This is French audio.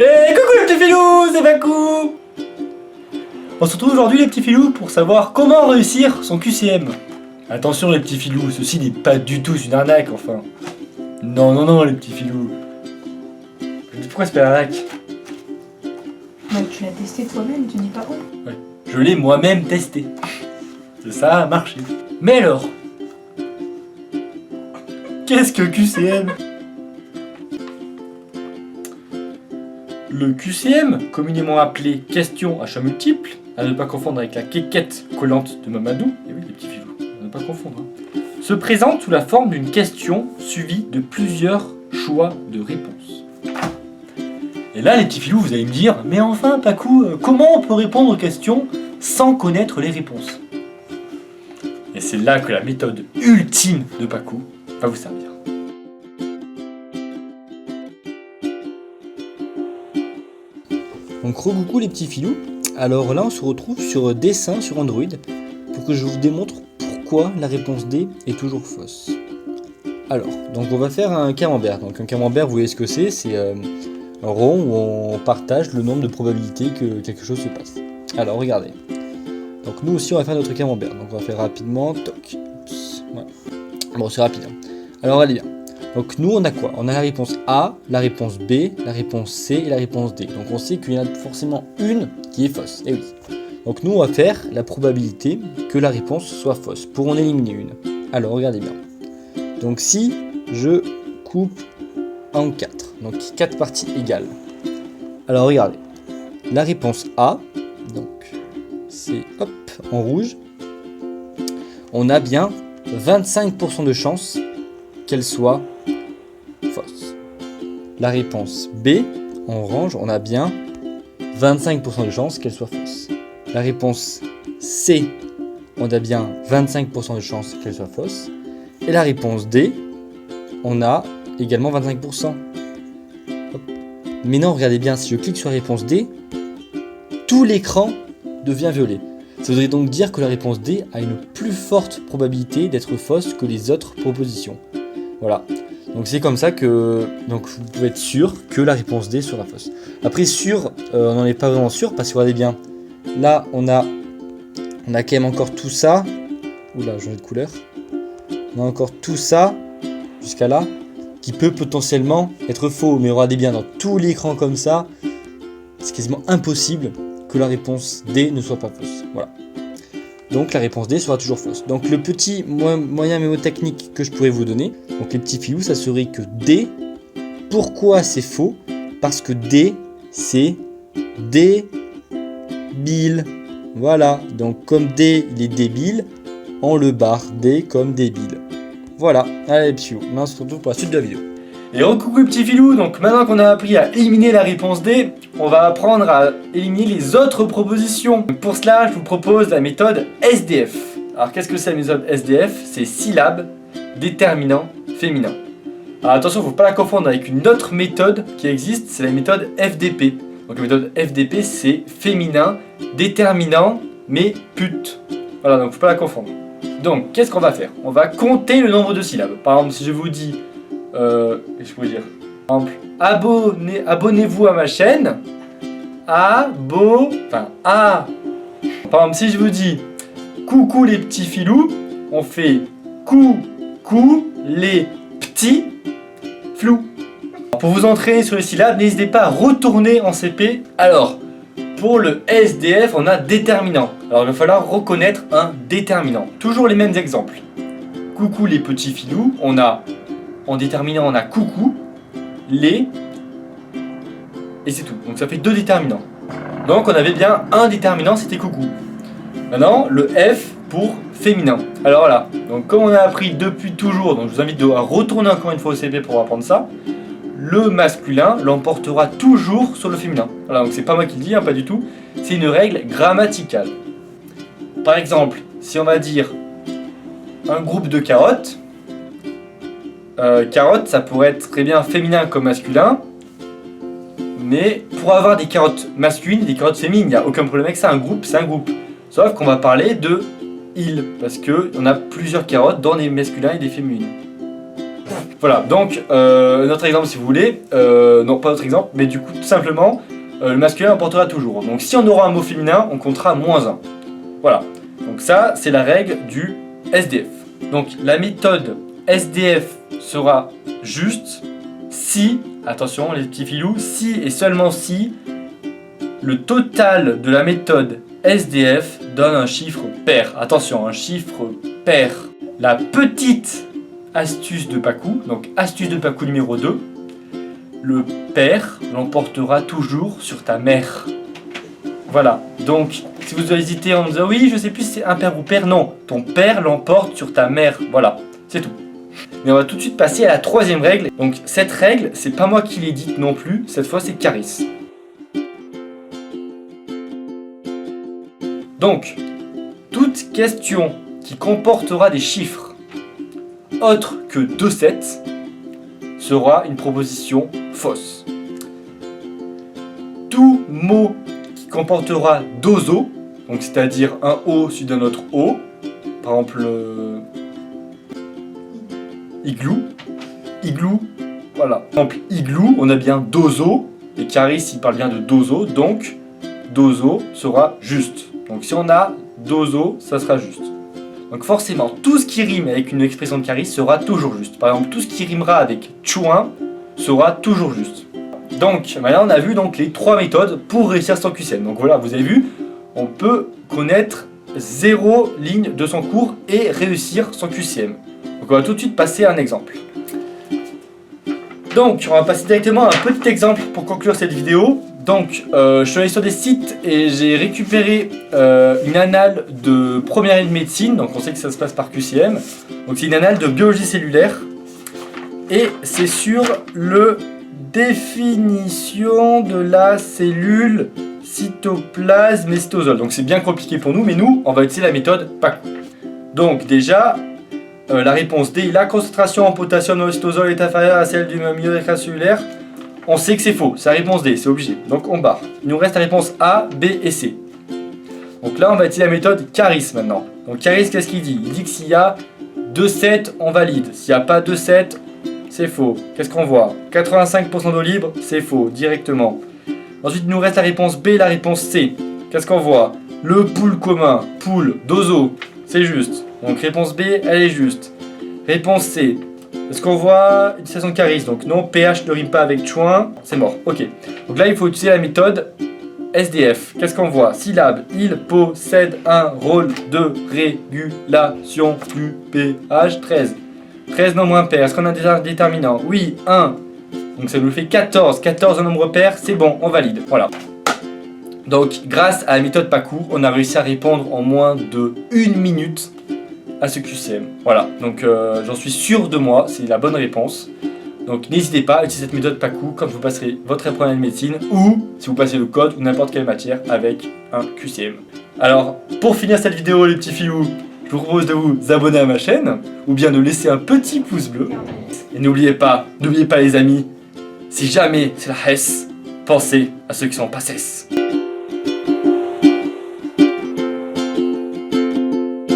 Coucou les petits filous, c'est Pakou. On se retrouve aujourd'hui les petits filous pour savoir comment réussir son QCM. Attention les petits filous, ceci n'est pas du tout une arnaque enfin. Non les petits filous. Pourquoi c'est pas une arnaque? Bah, tu l'as testé toi-même, tu dis pas où. Ouais, je l'ai moi-même testé. Ça a marché. Mais alors, qu'est-ce que QCM? Le QCM, communément appelé question à choix multiple, à ne pas confondre avec la quéquette collante de Mamadou, et oui les petits filous, à ne pas confondre, se présente sous la forme d'une question suivie de plusieurs choix de réponses. Et là les petits filous, vous allez me dire, mais enfin Pakou, comment on peut répondre aux questions sans connaître les réponses? Et c'est là que la méthode ultime de Pakou va vous servir. Donc coucou les petits filous, alors là on se retrouve sur dessin sur Android pour que je vous démontre pourquoi la réponse D est toujours fausse. Alors, donc on va faire un camembert. Donc un camembert, vous voyez ce que c'est un rond où on partage le nombre de probabilités que quelque chose se passe. Alors regardez, donc nous aussi on va faire notre camembert, donc on va faire rapidement, toc, voilà. Bon c'est rapide, hein. Alors allez bien. Donc nous on a quoi? On a la réponse A, la réponse B, la réponse C et la réponse D. Donc on sait qu'il y en a forcément une qui est fausse. Et oui. Donc nous on va faire la probabilité que la réponse soit fausse pour en éliminer une. Alors regardez bien. Donc si je coupe en 4, donc 4 parties égales. Alors regardez. La réponse A, donc c'est hop en rouge. On a bien 25% de chance qu'elle soit fausse. La réponse B, en orange, on a bien 25% de chance qu'elle soit fausse. La réponse C, on a bien 25% de chance qu'elle soit fausse. Et la réponse D, on a également 25%. Hop. Maintenant, regardez bien, si je clique sur la réponse D, tout l'écran devient violet. Ça voudrait donc dire que la réponse D a une plus forte probabilité d'être fausse que les autres propositions. Voilà, donc c'est comme ça que donc vous pouvez être sûr que la réponse D sera fausse. Après sûr, on n'en est pas vraiment sûr parce que regardez bien, là on a quand même encore tout ça. Oula, j'ai changé de couleur. On a encore tout ça jusqu'à là qui peut potentiellement être faux. Mais regardez bien, dans tout l'écran comme ça, c'est quasiment impossible que la réponse D ne soit pas fausse. Voilà. Donc la réponse D sera toujours fausse. Donc le petit moyen mémotechnique que je pourrais vous donner, donc les petits filous, ça serait que D, pourquoi c'est faux? Parce que D, c'est débile. Voilà, donc comme D, il est débile, on le barre D comme débile. Voilà, allez les petits filous, maintenant on se retrouve pour la suite de la vidéo. Et recoucou les petits filous, donc maintenant qu'on a appris à éliminer la réponse D, on va apprendre à éliminer les autres propositions. Pour cela, je vous propose la méthode SDF. Alors qu'est-ce que c'est la méthode SDF? C'est syllabe, déterminant, féminin. Alors attention, il ne faut pas la confondre avec une autre méthode qui existe, c'est la méthode FDP. Donc la méthode FDP, c'est féminin, déterminant, mais pute. Voilà, donc il ne faut pas la confondre. Donc qu'est-ce qu'on va faire? On va compter le nombre de syllabes. Par exemple, si je vous dis... qu'est-ce que je pourrais dire? Par exemple, abonnez-vous à ma chaîne. Par exemple, si je vous dis coucou les petits filous, on fait coucou les petits flous. Pour vous entraîner sur les syllabes, n'hésitez pas à retourner en CP. Alors, pour le SDF, on a déterminant. Alors, il va falloir reconnaître un déterminant. Toujours les mêmes exemples. Coucou les petits filous, on a... En déterminant, on a coucou, les, et c'est tout. Donc ça fait 2 déterminants. Donc on avait bien un déterminant, c'était coucou. Maintenant, le F pour féminin. Alors voilà, donc comme on a appris depuis toujours, donc je vous invite à retourner encore une fois au CP pour apprendre ça, le masculin l'emportera toujours sur le féminin. Voilà, donc c'est pas moi qui le dis, hein, pas du tout. C'est une règle grammaticale. Par exemple, si on va dire un groupe de carottes, carottes, ça pourrait être très bien féminin comme masculin, mais pour avoir des carottes masculines et des carottes féminines, il n'y a aucun problème avec ça, un groupe c'est un groupe. Sauf qu'on va parler de il, parce qu'on a plusieurs carottes dans des masculins et des féminines. Voilà, donc notre exemple si vous voulez, non pas notre exemple, mais du coup tout simplement, le masculin emportera toujours. Donc si on aura un mot féminin, on comptera -1. Voilà, donc ça c'est la règle du SDF. Donc la méthode SDF sera juste si, attention les petits filous, si et seulement si le total de la méthode SDF donne un chiffre pair. Attention, un chiffre pair. La petite astuce de Pacou, donc astuce de Pacou numéro 2, le père l'emportera toujours sur ta mère. Voilà, donc si vous hésitez en me disant oui je sais plus si c'est impair ou pair, non, ton père l'emporte sur ta mère, voilà, c'est tout. Mais on va tout de suite passer à la troisième règle. Donc cette règle, c'est pas moi qui l'ai dite non plus, cette fois c'est Caris. Donc, toute question qui comportera des chiffres autres que 2,7 sera une proposition fausse. Tout mot qui comportera d'ozo, donc c'est-à-dire un O suivi d'un autre O, par exemple igloo, voilà. Par exemple igloo, on a bien dozo, et Caris il parle bien de dozo, donc dozo sera juste. Donc si on a dozo, ça sera juste. Donc forcément, tout ce qui rime avec une expression de Caris sera toujours juste. Par exemple, tout ce qui rimera avec chouin sera toujours juste. Donc maintenant on a vu donc les 3 méthodes pour réussir son QCM. Donc voilà, vous avez vu, on peut connaître 0 ligne de son cours et réussir son QCM. Donc on va tout de suite passer à un exemple. Donc on va passer directement à un petit exemple pour conclure cette vidéo. Donc je suis allé sur des sites et j'ai récupéré une annale de première année de médecine. Donc on sait que ça se passe par QCM. Donc c'est une annale de biologie cellulaire. Et c'est sur le définition de la cellule cytoplasme et cytosol. Donc c'est bien compliqué pour nous, mais nous on va utiliser la méthode Pacou. Donc déjà, la réponse D, la concentration en potassium dans le cytosol est inférieure à celle du milieu cellulaire. On sait que c'est faux, c'est la réponse D, c'est obligé. Donc on barre. Il nous reste la réponse A, B et C. Donc là on va utiliser la méthode Caris maintenant. Donc Caris, qu'est-ce qu'il dit? Il dit que s'il y a 2,7, on valide. S'il n'y a pas 2,7, c'est faux. Qu'est-ce qu'on voit? 85% d'eau libre, c'est faux, directement. Ensuite il nous reste la réponse B et la réponse C. Qu'est-ce qu'on voit? Le pool commun, pool, dozo, c'est juste. Donc réponse B, elle est juste. Réponse C. Est-ce qu'on voit une citation de Caris? Donc non, pH ne rime pas avec chouin, c'est mort. Ok. Donc là, il faut utiliser la méthode SDF. Qu'est-ce qu'on voit? Syllabe. Il possède un rôle de régulation du pH. 13. 13 nombres impairs. Est-ce qu'on a déjà un déterminant? Oui, 1. Donc ça nous fait 14. 14 un nombre pair, c'est bon, on valide. Voilà. Donc grâce à la méthode Pacou, on a réussi à répondre en moins de 1 minute à ce QCM. Voilà, donc j'en suis sûr de moi, c'est la bonne réponse. Donc n'hésitez pas à utiliser cette méthode Pacou quand vous passerez votre première année de médecine ou si vous passez le code ou n'importe quelle matière avec un QCM. Alors, pour finir cette vidéo les petits filous, je vous propose de vous abonner à ma chaîne ou bien de laisser un petit pouce bleu. Et n'oubliez pas les amis, si jamais c'est la Hesse, pensez à ceux qui sont pas cesse.